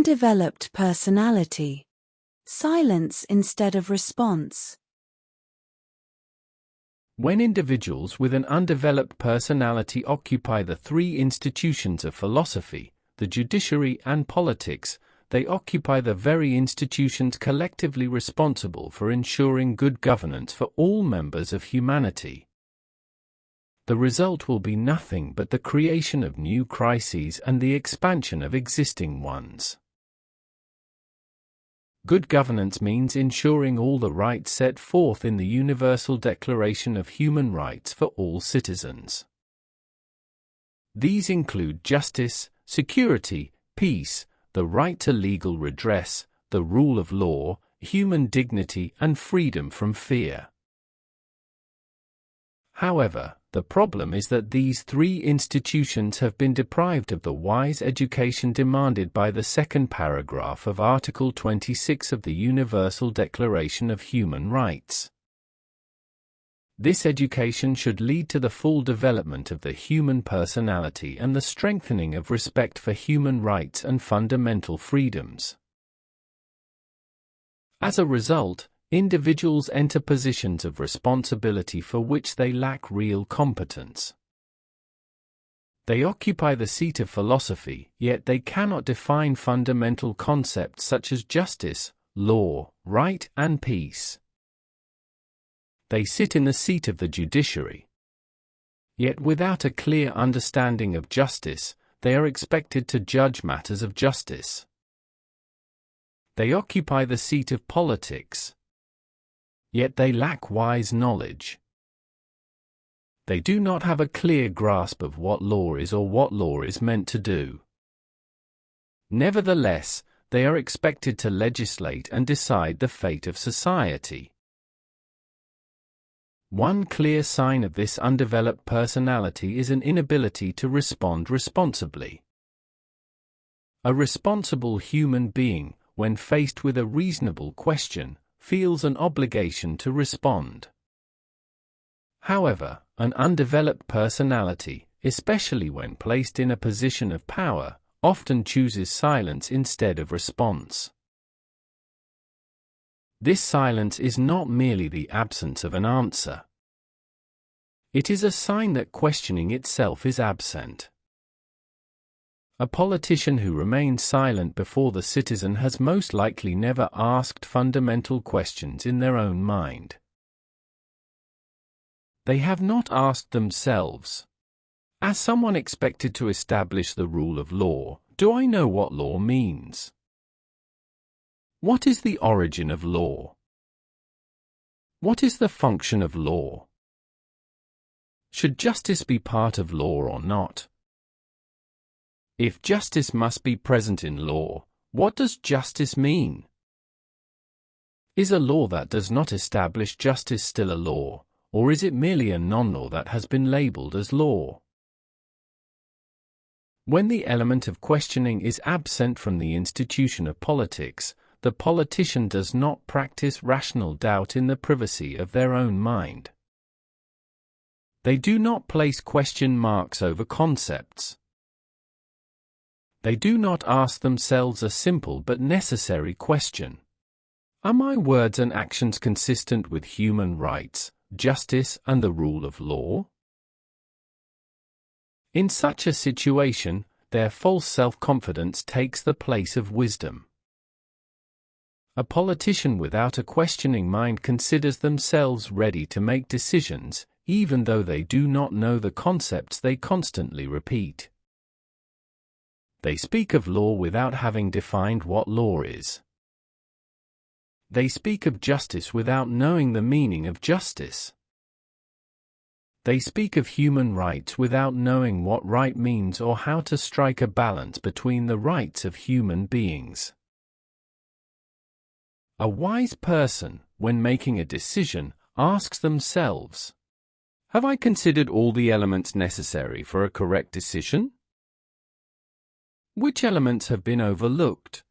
Undeveloped personality. Silence instead of response. When individuals with an undeveloped personality occupy the three institutions of philosophy, the judiciary and politics, they occupy the very institutions collectively responsible for ensuring good governance for all members of humanity. The result will be nothing but the creation of new crises and the expansion of existing ones. Good governance means ensuring all the rights set forth in the Universal Declaration of Human Rights for all citizens. These include justice, security, peace, the right to legal redress, the rule of law, human dignity, and freedom from fear. However, the problem is that these three institutions have been deprived of the wise education demanded by the second paragraph of Article 26 of the Universal Declaration of Human Rights. This education should lead to the full development of the human personality and the strengthening of respect for human rights and fundamental freedoms. As a result, individuals enter positions of responsibility for which they lack real competence. They occupy the seat of philosophy, yet they cannot define fundamental concepts such as justice, law, right, and peace. They sit in the seat of the judiciary. Yet without a clear understanding of justice, they are expected to judge matters of justice. They occupy the seat of politics. Yet they lack wise knowledge. They do not have a clear grasp of what law is or what law is meant to do. Nevertheless, they are expected to legislate and decide the fate of society. One clear sign of this undeveloped personality is an inability to respond responsibly. A responsible human being, when faced with a reasonable question, feels an obligation to respond. However, an undeveloped personality, especially when placed in a position of power, often chooses silence instead of response. This silence is not merely the absence of an answer. It is a sign that questioning itself is absent. A politician who remains silent before the citizen has most likely never asked fundamental questions in their own mind. They have not asked themselves, as someone expected to establish the rule of law, do I know what law means? What is the origin of law? What is the function of law? Should justice be part of law or not? If justice must be present in law, what does justice mean? Is a law that does not establish justice still a law, or is it merely a non-law that has been labeled as law? When the element of questioning is absent from the institution of politics, the politician does not practice rational doubt in the privacy of their own mind. They do not place question marks over concepts. They do not ask themselves a simple but necessary question. Are my words and actions consistent with human rights, justice, and the rule of law? In such a situation, their false self-confidence takes the place of wisdom. A politician without a questioning mind considers themselves ready to make decisions, even though they do not know the concepts they constantly repeat. They speak of law without having defined what law is. They speak of justice without knowing the meaning of justice. They speak of human rights without knowing what right means or how to strike a balance between the rights of human beings. A wise person, when making a decision, asks themselves, have I considered all the elements necessary for a correct decision? Which elements have been overlooked?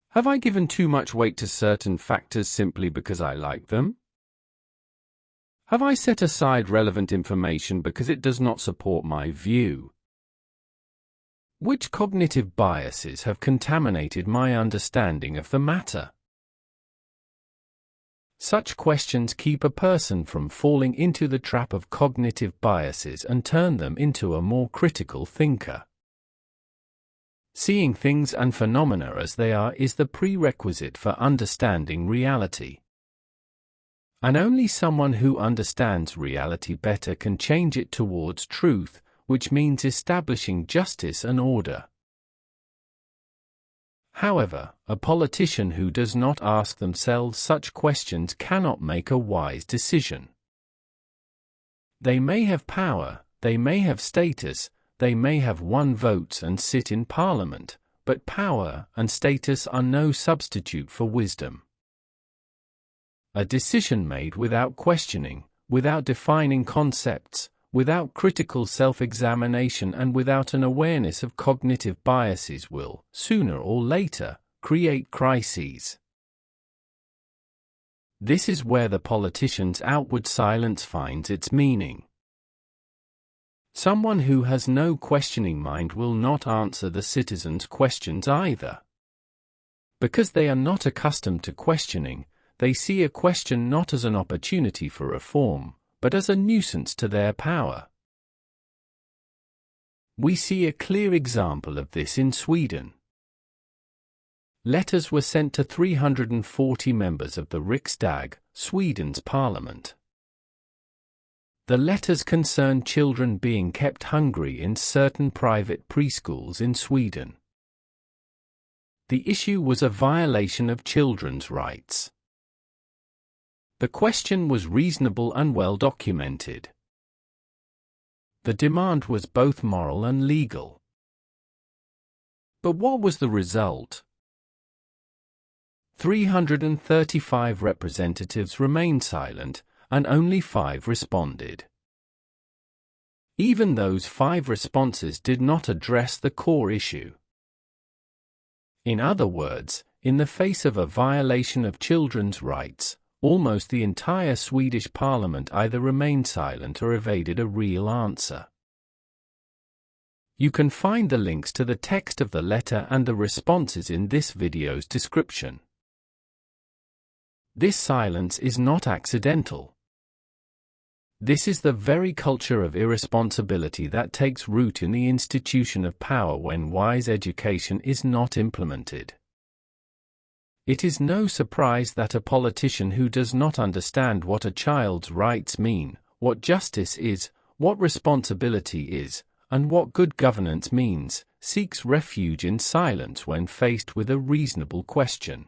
Have I given too much weight to certain factors simply because I like them? Have I set aside relevant information because it does not support my view? Which cognitive biases have contaminated my understanding of the matter? Such questions keep a person from falling into the trap of cognitive biases and turn them into a more critical thinker. Seeing things and phenomena as they are is the prerequisite for understanding reality. And only someone who understands reality better can change it towards truth, which means establishing justice and order. However, a politician who does not ask themselves such questions cannot make a wise decision. They may have power, they may have status, they may have won votes and sit in parliament, but power and status are no substitute for wisdom. A decision made without questioning, without defining concepts, without critical self-examination and without an awareness of cognitive biases will, sooner or later, create crises. This is where the politician's outward silence finds its meaning. Someone who has no questioning mind will not answer the citizens' questions either. Because they are not accustomed to questioning, they see a question not as an opportunity for reform, but as a nuisance to their power. We see a clear example of this in Sweden. Letters were sent to 340 members of the Riksdag, Sweden's parliament. The letters concerned children being kept hungry in certain private preschools in Sweden. The issue was a violation of children's rights. The question was reasonable and well documented. The demand was both moral and legal. But what was the result? 335 representatives remained silent, and only 5 responded. Even those 5 responses did not address the core issue. In other words, in the face of a violation of children's rights, almost the entire Swedish parliament either remained silent or evaded a real answer. You can find the links to the text of the letter and the responses in this video's description. This silence is not accidental. This is the very culture of irresponsibility that takes root in the institution of power when wise education is not implemented. It is no surprise that a politician who does not understand what a child's rights mean, what justice is, what responsibility is, and what good governance means, seeks refuge in silence when faced with a reasonable question.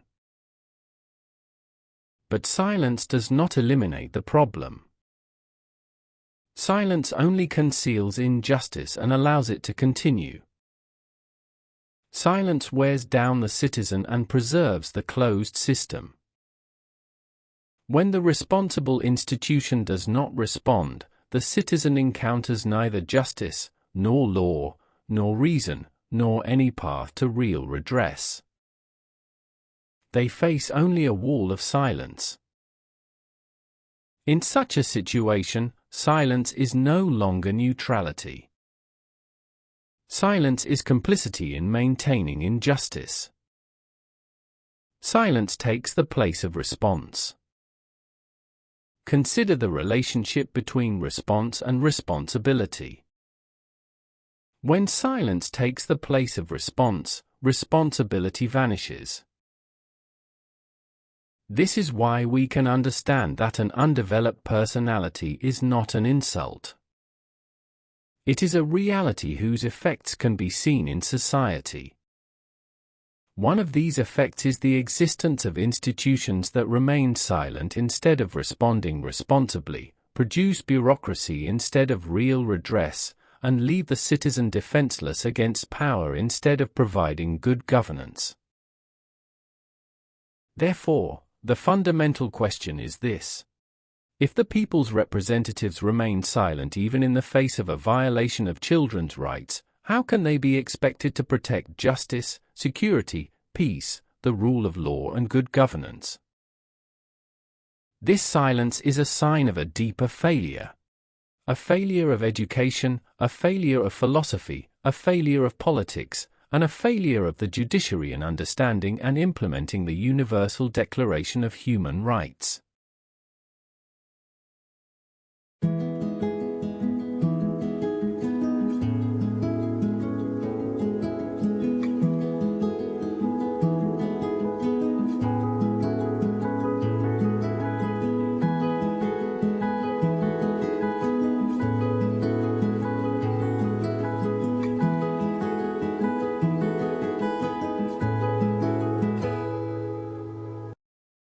But silence does not eliminate the problem. Silence only conceals injustice and allows it to continue. Silence wears down the citizen and preserves the closed system. When the responsible institution does not respond, the citizen encounters neither justice, nor law, nor reason, nor any path to real redress. They face only a wall of silence. In such a situation, silence is no longer neutrality. Silence is complicity in maintaining injustice. Silence takes the place of response. Consider the relationship between response and responsibility. When silence takes the place of response, responsibility vanishes. This is why we can understand that an undeveloped personality is not an insult. It is a reality whose effects can be seen in society. One of these effects is the existence of institutions that remain silent instead of responding responsibly, produce bureaucracy instead of real redress, and leave the citizen defenseless against power instead of providing good governance. Therefore, the fundamental question is this. If the people's representatives remain silent even in the face of a violation of children's rights, how can they be expected to protect justice, security, peace, the rule of law and good governance? This silence is a sign of a deeper failure. A failure of education, a failure of philosophy, a failure of politics, and a failure of the judiciary in understanding and implementing the Universal Declaration of Human Rights.